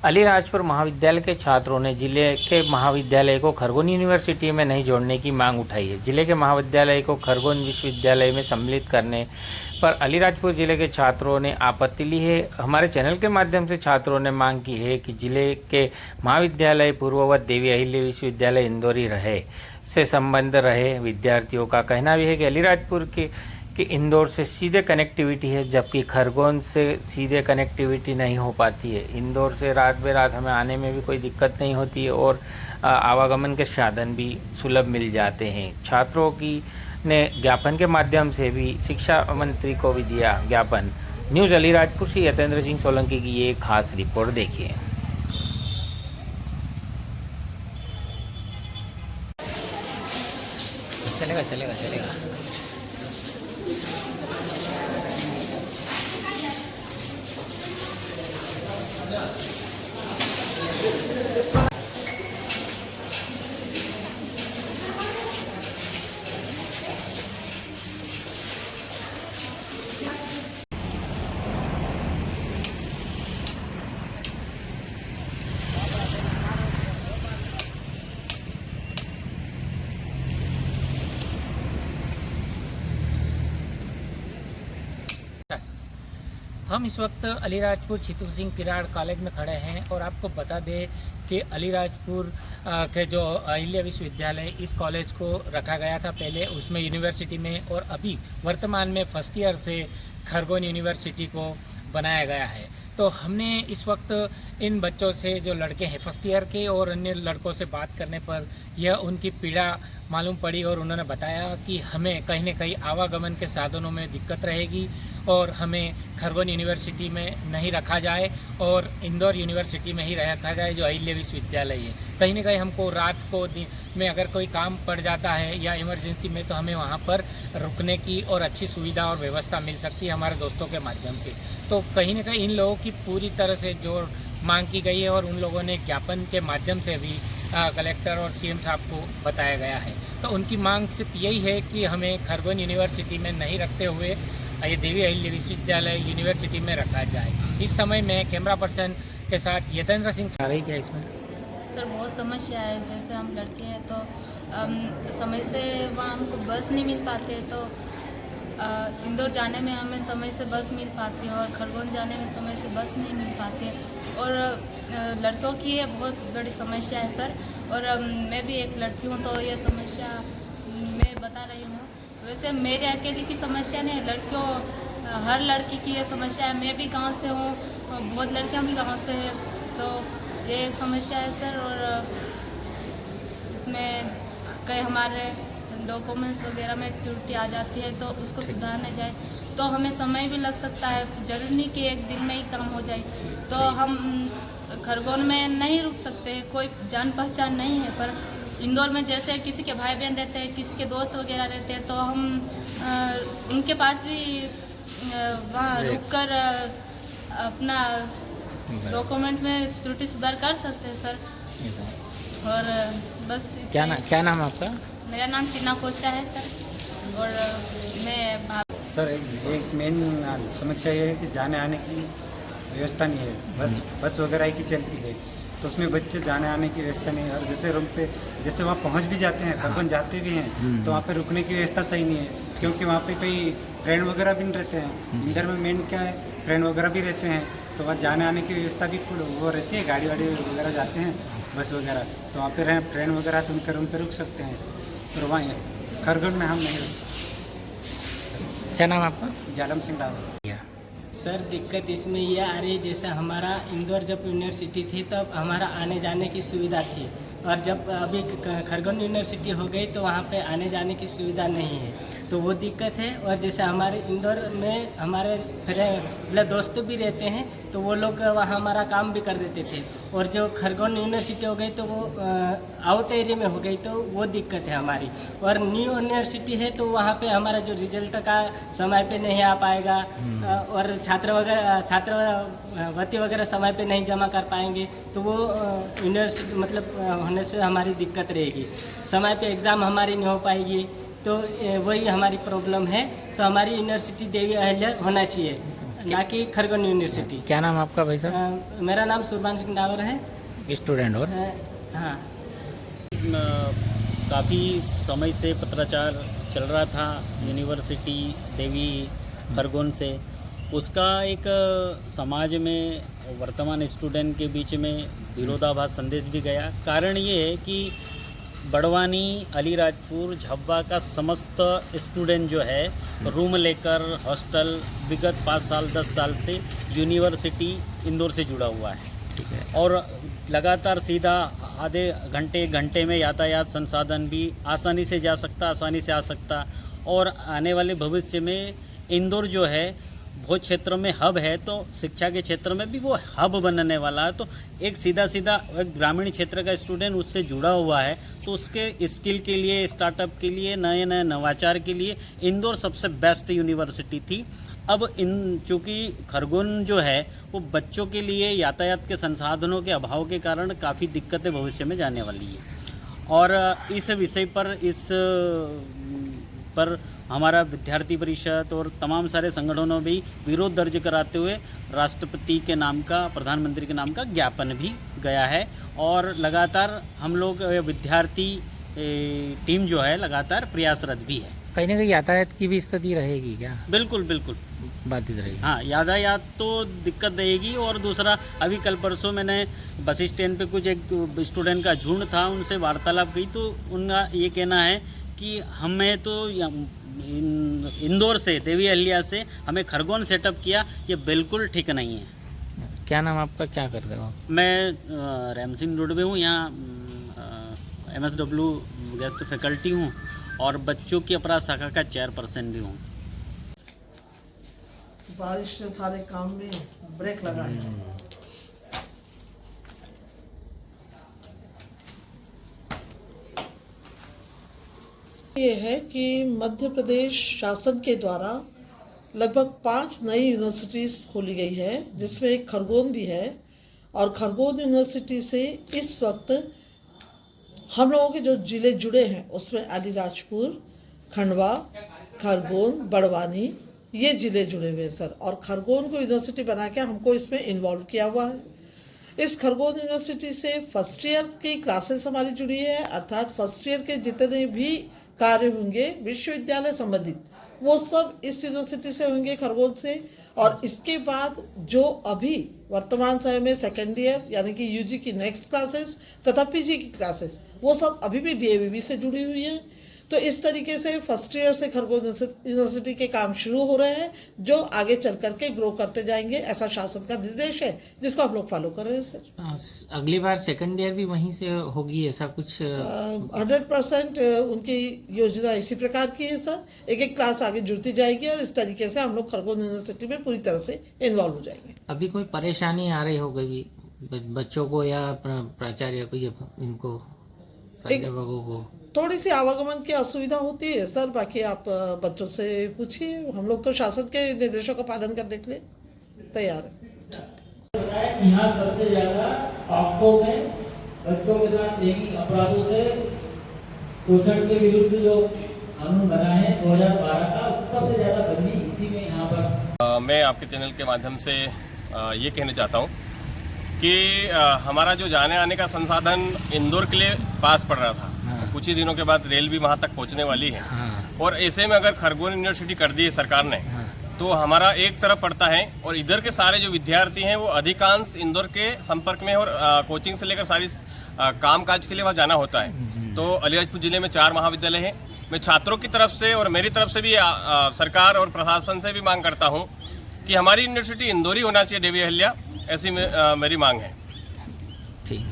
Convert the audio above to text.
अलीराजपुर महाविद्यालय के छात्रों ने जिले के महाविद्यालय को खरगोन यूनिवर्सिटी में नहीं जोड़ने की मांग उठाई है। जिले के महाविद्यालय को खरगोन विश्वविद्यालय में सम्मिलित करने पर अलीराजपुर जिले के छात्रों ने आपत्ति ली है। हमारे चैनल के माध्यम से छात्रों ने मांग की है कि जिले के महाविद्यालय पूर्ववत देवी अहिल्या विश्वविद्यालय इंदौरी रहे से संबंध रहे। विद्यार्थियों का कहना भी है कि अलीराजपुर के इंदौर से सीधे कनेक्टिविटी है, जबकि खरगोन से सीधे कनेक्टिविटी नहीं हो पाती है। इंदौर से रात बेरात हमें आने में भी कोई दिक्कत नहीं होती है और आवागमन के साधन भी सुलभ मिल जाते हैं। छात्रों की ने ज्ञापन के माध्यम से भी शिक्षा मंत्री को भी दिया ज्ञापन। न्यूज़ अलीराजपुर से यतेंद्र सिंह सोलंकी की ये खास रिपोर्ट देखिए। चलेगा चलेगा चलेगा। हम इस वक्त अलीराजपुर छितूर सिंह किराड़ कॉलेज में खड़े हैं और आपको बता दें कि अलीराजपुर के जो अहिल्या विश्वविद्यालय इस कॉलेज को रखा गया था पहले, उसमें यूनिवर्सिटी में, और अभी वर्तमान में फर्स्ट ईयर से खरगोन यूनिवर्सिटी को बनाया गया है। तो हमने इस वक्त इन बच्चों से, जो लड़के हैं फर्स्ट ईयर के और अन्य लड़कों से बात करने पर यह उनकी पीड़ा मालूम पड़ी और उन्होंने बताया कि हमें कहीं न कहीं आवागमन के साधनों में दिक्कत रहेगी और हमें खरगोन यूनिवर्सिटी में नहीं रखा जाए और इंदौर यूनिवर्सिटी में ही रखा जाए जो अहिल्या विश्वविद्यालय है। कहीं न कहीं हमको रात को में अगर कोई काम पड़ जाता है या इमरजेंसी में, तो हमें वहाँ पर रुकने की और अच्छी सुविधा और व्यवस्था मिल सकती है हमारे दोस्तों के माध्यम से। तो कहीं न कहीं इन लोगों की पूरी तरह से जो मांग की गई है और उन लोगों ने ज्ञापन के माध्यम से भी कलेक्टर और सीएम साहब को बताया गया है। तो उनकी मांग सिर्फ यही है कि हमें खरगोन यूनिवर्सिटी में नहीं रखते हुए ये देवी अहिल्या विश्वविद्यालय यूनिवर्सिटी में रखा जाए। इस समय में कैमरा पर्सन के साथ यतेंद्र सिंह आ रही क्या इसमें? सर बहुत समस्या है। जैसे हम लड़के हैं तो समय से वहाँ हमको बस नहीं मिल पाते, तो इंदौर जाने में हमें समय से बस मिल पाती है और खरगोन जाने में समय से बस नहीं मिल पाती है और लड़कों की ये बहुत बड़ी समस्या है सर। और मैं भी एक लड़की हूँ तो ये समस्या मैं बता रही हूँ। वैसे मेरे अकेले की समस्या नहीं, लड़कियों हर लड़की की ये समस्या है। मैं भी गांव से हूँ, बहुत लड़कियाँ भी गांव से हैं, तो ये एक समस्या है सर। और इसमें कई हमारे डॉक्यूमेंट्स वगैरह में त्रुटि आ जाती है तो उसको सुधारने जाए तो हमें समय भी लग सकता है। जरूरी नहीं कि एक दिन में ही काम हो जाए। तो हम खरगोन में नहीं रुक सकते, कोई जान पहचान नहीं है, पर इंदौर में जैसे किसी के भाई बहन रहते हैं, किसी के दोस्त वगैरह रहते हैं, तो हम उनके पास भी वहाँ रुककर अपना डॉक्यूमेंट में त्रुटि सुधार कर सकते हैं सर। और बस क्या नाम है आपका? मेरा नाम टीना कोशरा है सर। और मैं सर एक मेन समस्या ये है कि जाने आने की व्यवस्था नहीं है। बस वगैरह की चलती है तो उसमें बच्चे जाने आने की व्यवस्था नहीं है। और जैसे रूम पे जैसे वहाँ पहुँच भी जाते हैं, खरगोन जाते भी हैं, तो वहाँ पे रुकने की व्यवस्था सही नहीं है, क्योंकि वहाँ पे कोई ट्रेन वगैरह भी नहीं रहते हैं। इधर में मेन क्या है, ट्रेन वगैरह भी रहते हैं, तो वहाँ जाने आने की व्यवस्था भी वो रहती है। गाड़ी वाड़ी वगैरह जाते हैं, बस वगैरह, तो वहाँ पे रहें ट्रेन वगैरह तो उनके रूम पे रुक सकते हैं। और वहाँ खरगोन में हम नहीं रुक सकते। क्या नाम आपका? जालम सिंह रावत। सर दिक्कत इसमें ये आ रही है, जैसे हमारा इंदौर जब यूनिवर्सिटी थी तब हमारा आने जाने की सुविधा थी, और जब अभी खरगोन यूनिवर्सिटी हो गई तो वहाँ पे आने जाने की सुविधा नहीं है, तो वो दिक्कत है। और जैसे हमारे इंदौर में हमारे मतलब दोस्त भी रहते हैं, तो वो लोग वहाँ हमारा काम भी कर देते थे, और जो खरगोन यूनिवर्सिटी हो गई तो वो आउट एरिया में हो गई, तो वो दिक्कत है हमारी। और न्यू यूनिवर्सिटी है तो वहाँ पे हमारा जो रिजल्ट का समय पे नहीं आ पाएगा, और छात्रवृत्ति वगैरह समय पे नहीं जमा कर पाएंगे, तो वो यूनिवर्सिटी मतलब होने से हमारी दिक्कत रहेगी। समय पे एग्ज़ाम हमारी नहीं हो पाएगी, तो वही हमारी प्रॉब्लम है। तो हमारी यूनिवर्सिटी देवी अहिल्या होना चाहिए, ना कि खरगोन यूनिवर्सिटी। क्या नाम आपका भाई साहब? मेरा नाम सुरबान सिंह डावर है। स्टूडेंट और हाँ, काफ़ी समय से पत्राचार चल रहा था यूनिवर्सिटी देवी खरगोन से, उसका एक समाज में वर्तमान स्टूडेंट के बीच में विरोधाभास संदेश भी गया। कारण ये है कि बड़वानी, अलीराजपुर, झब्बा का समस्त स्टूडेंट जो है रूम लेकर हॉस्टल विगत 5 साल 10 साल से यूनिवर्सिटी इंदौर से जुड़ा हुआ है। ठीक है। और लगातार सीधा आधे घंटे में यातायात संसाधन भी आसानी से जा सकता, आसानी से आ सकता। और आने वाले भविष्य में इंदौर जो है बहुत क्षेत्रों में हब है, तो शिक्षा के क्षेत्र में भी वो हब बनने वाला है। तो एक सीधा एक ग्रामीण क्षेत्र का स्टूडेंट उससे जुड़ा हुआ है, तो उसके स्किल के लिए, स्टार्टअप के लिए, नए नवाचार के लिए इंदौर सबसे बेस्ट यूनिवर्सिटी थी। अब चूँकि खरगोन जो है वो बच्चों के लिए यातायात के संसाधनों के अभाव के कारण काफ़ी दिक्कतें भविष्य में जाने वाली है। और इस विषय पर हमारा विद्यार्थी परिषद और तमाम सारे संगठनों भी विरोध दर्ज कराते हुए राष्ट्रपति के नाम का, प्रधानमंत्री के नाम का ज्ञापन भी गया है। और लगातार हम लोग विद्यार्थी टीम जो है लगातार प्रयासरत भी है। कहीं ना कहीं यातायात की भी स्थिति रहेगी क्या? बिल्कुल बिल्कुल बाधित रहेगी। हाँ, यातायात तो दिक्कत रहेगी। और दूसरा, अभी कल परसों मैंने बस स्टैंड पे कुछ एक स्टूडेंट का झुंड था, उनसे वार्तालाप की, तो उनका ये कहना है कि हमें तो इंदौर से, देवी अहिल्या से हमें खरगोन सेटअप किया, ये बिल्कुल ठीक नहीं है। क्या नाम आपका, क्या करते हो? मैं रैम सिंह रुडवे हूँ, यहाँ MSW गेस्ट फैकल्टी हूँ और बच्चों की अपराध शाखा का चेयरपर्सन भी हूँ। बारिश ने सारे काम में ब्रेक लगा है। ये है कि मध्य प्रदेश शासन के द्वारा लगभग 5 नई यूनिवर्सिटीज़ खोली गई है, जिसमें एक खरगोन भी है। और खरगोन यूनिवर्सिटी से इस वक्त हम लोगों के जो ज़िले जुड़े हैं उसमें अलीराजपुर, खंडवा, खरगोन, बड़वानी, ये ज़िले जुड़े हुए हैं सर। और खरगोन को यूनिवर्सिटी बना के हमको इसमें इन्वॉल्व किया हुआ है। इस खरगोन यूनिवर्सिटी से फर्स्ट ईयर की क्लासेस हमारी जुड़ी है, अर्थात फर्स्ट ईयर के जितने भी कार्य होंगे विश्वविद्यालय संबंधित वो सब इस यूनिवर्सिटी से होंगे, खरगोन से। और इसके बाद जो अभी वर्तमान समय में सेकेंड ईयर यानी कि यूजी की नेक्स्ट क्लासेस तथा पीजी की क्लासेस वो सब अभी भी DAVV से जुड़ी हुई हैं। तो इस तरीके से फर्स्ट ईयर से खरगोन यूनिवर्सिटी के काम शुरू हो रहे हैं, जो आगे चल करके ग्रो करते जाएंगे, ऐसा शासन का निर्देश है जिसको हम लोग फॉलो कर रहे हैं सर। अगली बार सेकंड ईयर भी वहीं से होगी, ऐसा कुछ? 100% उनकी योजना इसी प्रकार की है सर। एक एक क्लास आगे जुड़ती जाएगी और इस तरीके से हम लोग खरगोन यूनिवर्सिटी में पूरी तरह से इन्वॉल्व हो जाएंगे। अभी कोई परेशानी आ रही हो कभी बच्चों को या प्राचार्य को या इनको प्राध्यापकों को? थोड़ी सी आवागमन की असुविधा होती है सर, बाकी आप बच्चों से पूछिए। हम लोग तो शासन के निर्देशों का पालन करने के लिए तैयार हैं। यहाँ सबसे ज़्यादा आपको में बच्चों के साथ लैंगिक अपराधों से शोषण के विरुद्ध जो कानून बना है 2012 का, सबसे ज़्यादा बंदी इसी में यहाँ पर। मैं आपके चैनल के माध्यम से ये कहना चाहता हूँ कि हमारा जो जाने आने का संसाधन इंदौर के लिए पास पड़ रहा था, कुछ ही दिनों के बाद रेल भी वहाँ तक पहुँचने वाली है। और ऐसे में अगर खरगोन यूनिवर्सिटी कर दी है सरकार ने, तो हमारा एक तरफ पड़ता है और इधर के सारे जो विद्यार्थी हैं वो अधिकांश इंदौर के संपर्क में, और कोचिंग से लेकर सारी काम काज के लिए वहाँ जाना होता है। तो अलीराजपुर जिले में 4 महाविद्यालय हैं। मैं छात्रों की तरफ से और मेरी तरफ से भी सरकार और प्रशासन से भी मांग करता हूँ कि हमारी यूनिवर्सिटी इंदौर ही होना चाहिए, देवी अहिल्या, ऐसी मेरी मांग है। ठीक।